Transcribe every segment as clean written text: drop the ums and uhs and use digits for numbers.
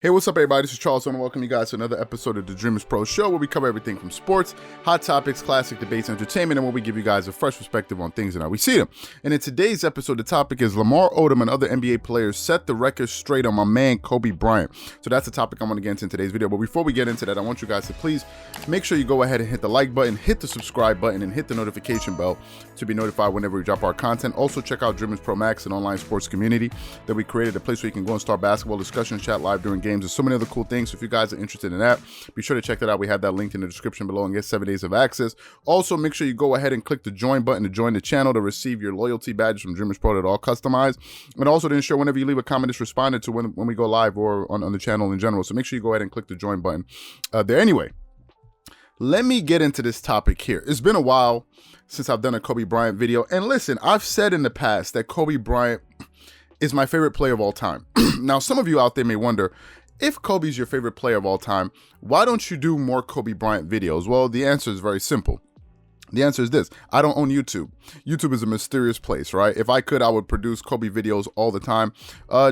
Hey, what's up, everybody? This is Charles. I want to welcome you guys to another episode of the Dreamerspro Show, where we cover everything from sports, hot topics, classic debates, entertainment, and where we give you guys a fresh perspective on things and how we see them. And in today's episode, the topic is Lamar Odom and other NBA players set the record straight on my man, Kobe Bryant. So that's the topic I'm going to get into in today's video. But before we get into that, I want you guys to please make sure you go ahead and hit the like button, hit the subscribe button, and hit the notification bell to be notified whenever we drop our content. Also, check out Dreamerspro Max, an online sports community that we created, a place where you can go and start basketball discussions, chat live during games, and so many other cool things. So if you guys are interested in that, be sure to check that out. We have that linked in the description below and get 7 days of access. Also, make sure you go ahead and click the join button to join the channel to receive your loyalty badges from Dreamerspro that are all customized. And also to ensure whenever you leave a comment, it's responded to when we go live or on the channel in general. So make sure you go ahead and click the join button there. Anyway, let me get into this topic here. It's been a while since I've done a Kobe Bryant video. And listen, I've said in the past that Kobe Bryant is my favorite player of all time. Now, some of you out there may wonder, if Kobe's your favorite player of all time, why don't you do more Kobe Bryant videos? Well, the answer is very simple. The answer is this: I don't own YouTube. YouTube is a mysterious place, right? If I could, I would produce Kobe videos all the time.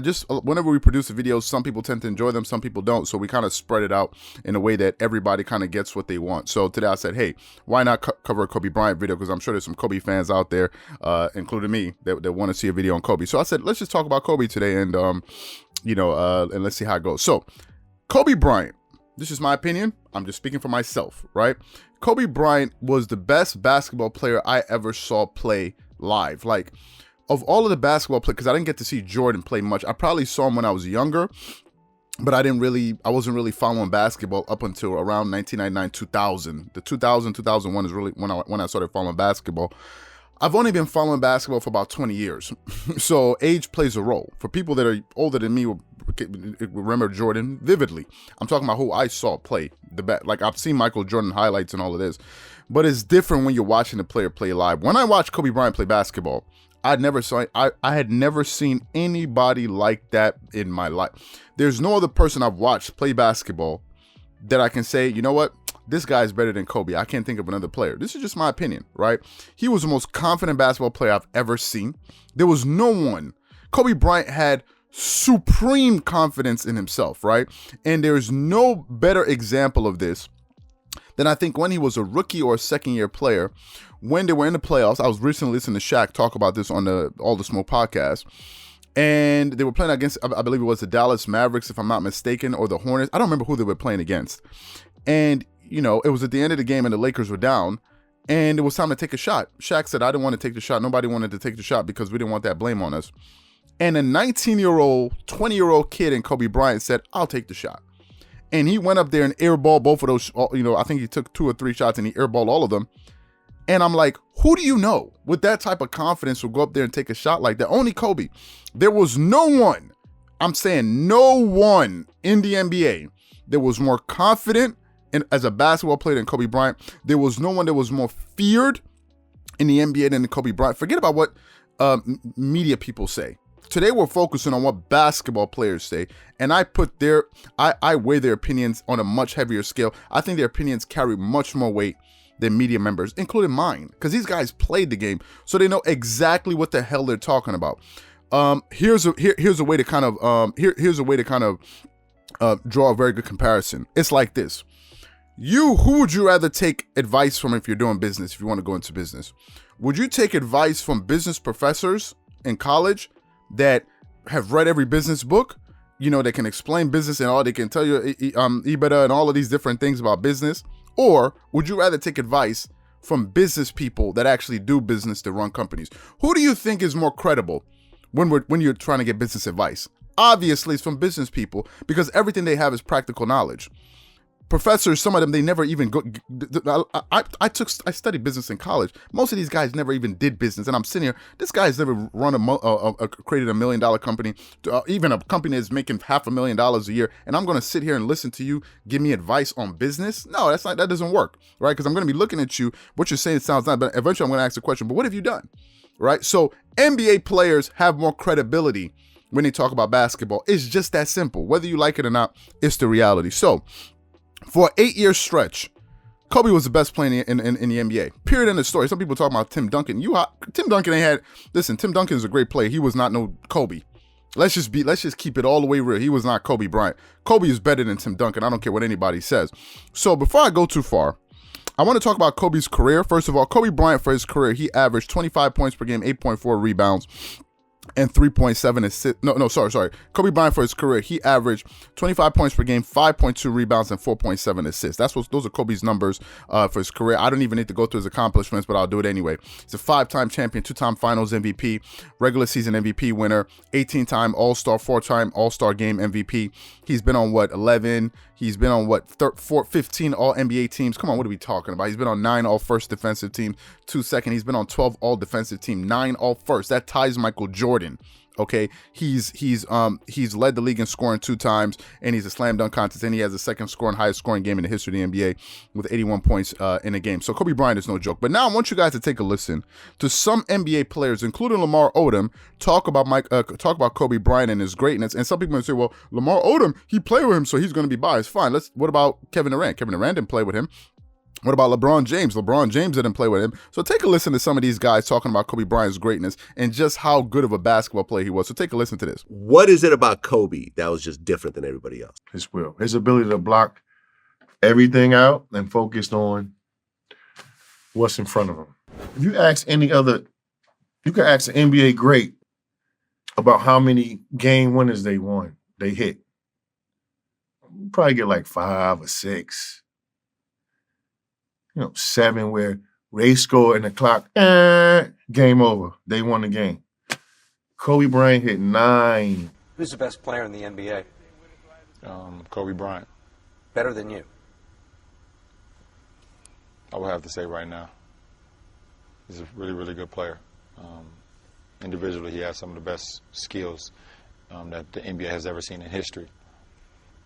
Just whenever we produce the videos, some people tend to enjoy them, some people don't. So we kind of spread it out in a way that everybody kind of gets what they want. So today I said, hey, why not cover a Kobe Bryant video? Because I'm sure there's some Kobe fans out there, including me, that want to see a video on Kobe. So I said, let's just talk about Kobe today and, and let's see how it goes. So Kobe Bryant, this is my opinion. I'm just speaking for myself, right? Kobe Bryant was the best basketball player I ever saw play live. Like, of all of the basketball players, because I didn't get to see Jordan play much. I probably saw him when I was younger, but I wasn't really following basketball up until around 1999, 2000. The 2001 is really when I started following basketball. I've only been following basketball for about 20 years. So age plays a role. For people that are older than me, will remember Jordan vividly. I'm talking about who I saw play the best. Like, I've seen Michael Jordan highlights and all of this, but it's different when you're watching the player play live. When I watched Kobe Bryant play basketball, I had never seen anybody like that in my life. There's no other person I've watched play basketball that I can say, you know what? This guy's better than Kobe. I can't think of another player. This is just my opinion, right? He was the most confident basketball player I've ever seen. There was no one. Kobe Bryant had supreme confidence in himself, right? And there's no better example of this than I think when he was a rookie or a second-year player, when they were in the playoffs. I was recently listening to Shaq talk about this on the All the Smoke podcast. And they were playing against, I believe it was the Dallas Mavericks, if I'm not mistaken, or the Hornets. I don't remember who they were playing against. And it was at the end of the game and the Lakers were down and it was time to take a shot. Shaq said, I didn't want to take the shot. Nobody wanted to take the shot because we didn't want that blame on us. And a 19-year-old, 20-year-old kid in Kobe Bryant said, I'll take the shot. And he went up there and airballed both of those, I think he took 2 or 3 shots and he airballed all of them. And I'm like, who do you know with that type of confidence will go up there and take a shot like that? Only Kobe. There was no one, I'm saying no one in the NBA that was more confident as a basketball player than Kobe Bryant. There was no one that was more feared in the NBA than Kobe Bryant. Forget about what media people say. Today we're focusing on what basketball players say, and I weigh their opinions on a much heavier scale. I think their opinions carry much more weight than media members, including mine, because these guys played the game, so they know exactly what the hell they're talking about. Here's a way to kind of draw a very good comparison. It's like this. Who would you rather take advice from if you're doing business, if you want to go into business? Would you take advice from business professors in college that have read every business book? They can explain business and all, they can tell you EBITDA and all of these different things about business? Or would you rather take advice from business people that actually do business, to run companies? Who do you think is more credible when you're trying to get business advice? Obviously, it's from business people, because everything they have is practical knowledge. Professors, some of them, they never even go. I studied business in college. Most of these guys never even did business, and I'm sitting here. This guy's never created $1 million company, even a company that's making $500,000 a year. And I'm going to sit here and listen to you give me advice on business? No, that doesn't work, right? Because I'm going to be looking at you. What you're saying sounds nice, but eventually I'm going to ask the question. But what have you done, right? So NBA players have more credibility when they talk about basketball. It's just that simple. Whether you like it or not, it's the reality. So, for an 8-year stretch, Kobe was the best player in the NBA. Period. End of story. Some people talk about Tim Duncan. Tim Duncan is a great player. He was not no Kobe. let's just keep it all the way real. He was not Kobe Bryant. Kobe is better than Tim Duncan. I don't care what anybody says. So before I go too far, I want to talk about Kobe's career. First of all, Kobe Bryant, for his career, he averaged 25 points per game, 8.4 rebounds, and 3.7 assists. Sorry. Kobe Bryant, for his career, he averaged 25 points per game, 5.2 rebounds, and 4.7 assists. Those are Kobe's numbers for his career. I don't even need to go through his accomplishments, but I'll do it anyway. He's a 5-time champion, 2-time Finals MVP, regular season MVP winner, 18-time All-Star, 4-time All-Star Game MVP. He's been on 11? He's been on 15 All-NBA teams. Come on, what are we talking about? He's been on 9 All-First defensive teams, 2 second. He's been on 12 All-Defensive team, 9 All-First. That ties Michael Jordan. Okay, he's led the league in scoring 2 times, and he's a slam dunk contest, and he has the second highest scoring game in the history of the NBA with 81 points in a game. So Kobe Bryant is no joke. But now I want you guys to take a listen to some NBA players, including Lamar Odom, talk about Kobe Bryant and his greatness. And some people may say, well, Lamar Odom, he played with him, so he's going to be biased. Fine. What about Kevin Durant? Kevin Durant didn't play with him. What about LeBron James? LeBron James didn't play with him. So take a listen to some of these guys talking about Kobe Bryant's greatness and just how good of a basketball player he was. So take a listen to this. What is it about Kobe that was just different than everybody else? His will, his ability to block everything out and focus on what's in front of him. If you ask any other, you can ask an NBA great about how many game winners they hit. You probably get like 5 or 6. 7 where they score and the clock, game over. They won the game. Kobe Bryant hit 9. Who's the best player in the NBA? Kobe Bryant. Better than you? I would have to say right now. He's a really, really good player. Individually, he has some of the best skills that the NBA has ever seen in history.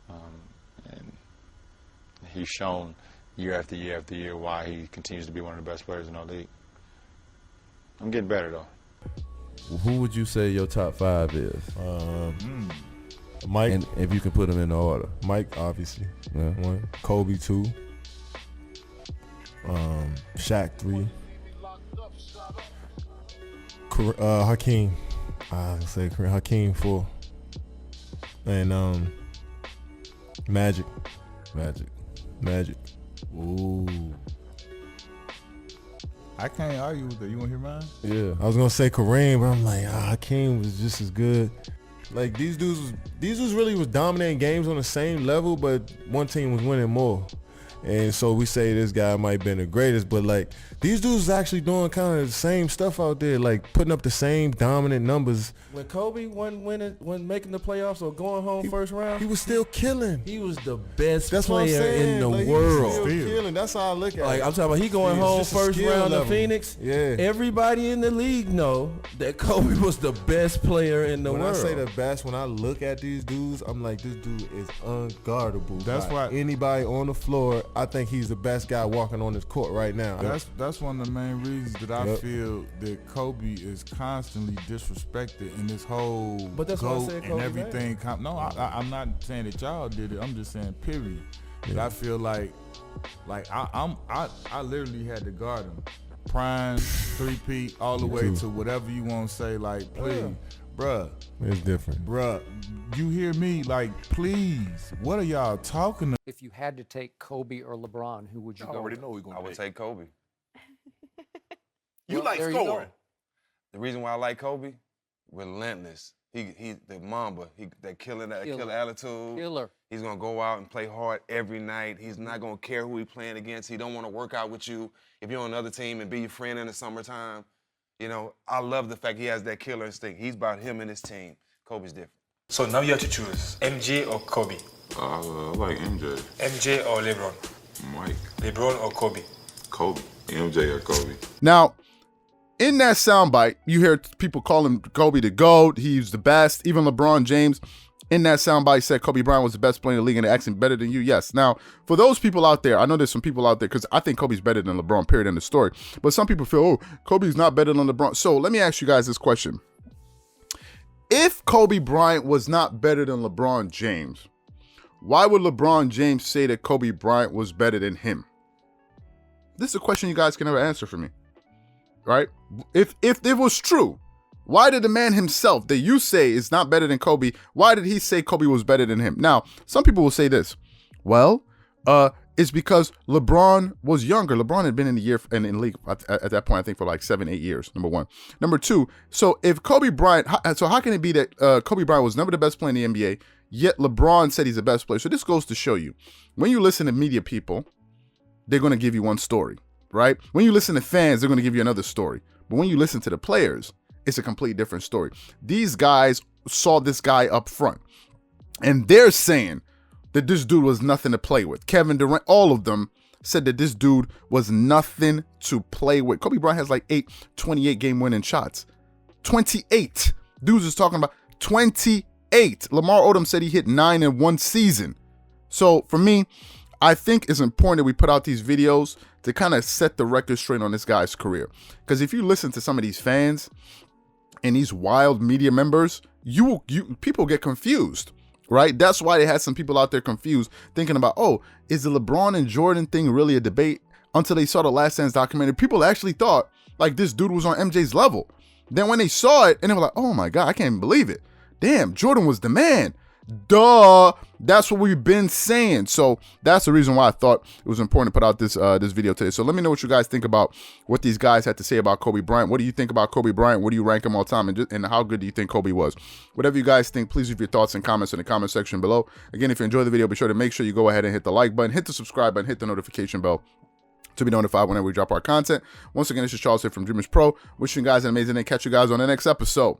And he's shown year after year after year why he continues to be one of the best players in our league. I'm getting better, though. Who would you say your top 5 is? Mike. And if you can put them in the order. Mike, obviously. Yeah. 1. Kobe, 2. Shaq, 3. Hakeem. I would say Hakeem, 4. And Magic. Ooh. I can't argue with that. You want to hear mine? Yeah. I was going to say Kareem, but I'm like, Hakeem was just as good. Like, these dudes really was dominating games on the same level, but one team was winning more. And so we say this guy might have been the greatest, but like these dudes actually doing kind of the same stuff out there, like putting up the same dominant numbers. When Kobe wasn't making the playoffs or going home first round, he was still killing. He was the best That's player in the like, world. He was still killing. That's how I look at like, it. I'm talking about he going home first round to Phoenix. Yeah. Everybody in the league know that Kobe was the best player in the world. When I say the best, when I look at these dudes, I'm like, this dude is unguardable. That's why anybody on the floor, I think he's the best guy walking on this court right now. That's one of the main reasons that I feel that Kobe is constantly disrespected in this whole but that's GOAT what I said, and everything. No, I'm not saying that y'all did it. I'm just saying period. But I feel like I literally had to guard him. Prime, 3P, all the way to whatever you want to say. Like, please, bruh. It's different. Bruh, you hear me? Like, please, what are y'all talking about? If you had to take Kobe or LeBron, who would you go? I already know we're going to I would take Kobe. You like scoring. The reason why I like Kobe, relentless. He the Mamba. That killer attitude. Killer. He's gonna go out and play hard every night. He's not gonna care who he's playing against. He don't want to work out with you if you're on another team and be your friend in the summertime. You know, I love the fact he has that killer instinct. He's about him and his team. Kobe's different. So now you have to choose MJ or Kobe. I like MJ. MJ or LeBron. Mike. LeBron or Kobe. Kobe. MJ or Kobe. Now, in that soundbite, you hear people call him Kobe the GOAT. He's the best. Even LeBron James in that soundbite said Kobe Bryant was the best player in the league and acting better than you. Yes. Now, for those people out there, I know there's some people out there because I think Kobe's better than LeBron, period, in the story. But some people feel, Kobe's not better than LeBron. So let me ask you guys this question. If Kobe Bryant was not better than LeBron James, why would LeBron James say that Kobe Bryant was better than him? This is a question you guys can never answer for me. Right? If it was true Why did the man himself, that you say is not better than Kobe, why did he say Kobe was better than him? Now, some people will say this. Well, it's because LeBron was younger. LeBron had been in the league at that point, I think, for like 7-8 years, number one. Number two, so if Kobe Bryant, so how can it be that Kobe Bryant was never the best player in the NBA, yet LeBron said he's the best player? So this goes to show you, when you listen to media people, they're going to give you one story, right? When you listen to fans, they're going to give you another story. But when you listen to the players, it's a completely different story. These guys saw this guy up front, and they're saying that this dude was nothing to play with. Kevin Durant, all of them said that this dude was nothing to play with. Kobe Bryant has like 8 28-game winning shots. 28. Dudes is talking about 28. Lamar Odom said he hit 9 in one season. So for me, I think it's important that we put out these videos to kind of set the record straight on this guy's career. Because if you listen to some of these fans and these wild media members, people get confused. Right? That's why they had some people out there confused, thinking about, oh, is the LeBron and Jordan thing really a debate? Until they saw the Last Dance documentary, people actually thought like this dude was on MJ's level. Then when they saw it, and they were like, oh my God, I can't even believe it. Damn, Jordan was the man. Duh. That's what we've been saying. So that's the reason why I thought it was important to put out this video today. So let me know what you guys think about what these guys had to say about Kobe Bryant. What do you think about Kobe Bryant? What do you rank him all time? And how good do you think Kobe was? Whatever you guys think, please leave your thoughts and comments in the comment section below. Again, if you enjoyed the video, be sure to make sure you go ahead and hit the like button, hit the subscribe button, hit the notification bell to be notified whenever we drop our content. Once again, this is Charles here from Dreamerspro. Wishing you guys an amazing day. Catch you guys on the next episode.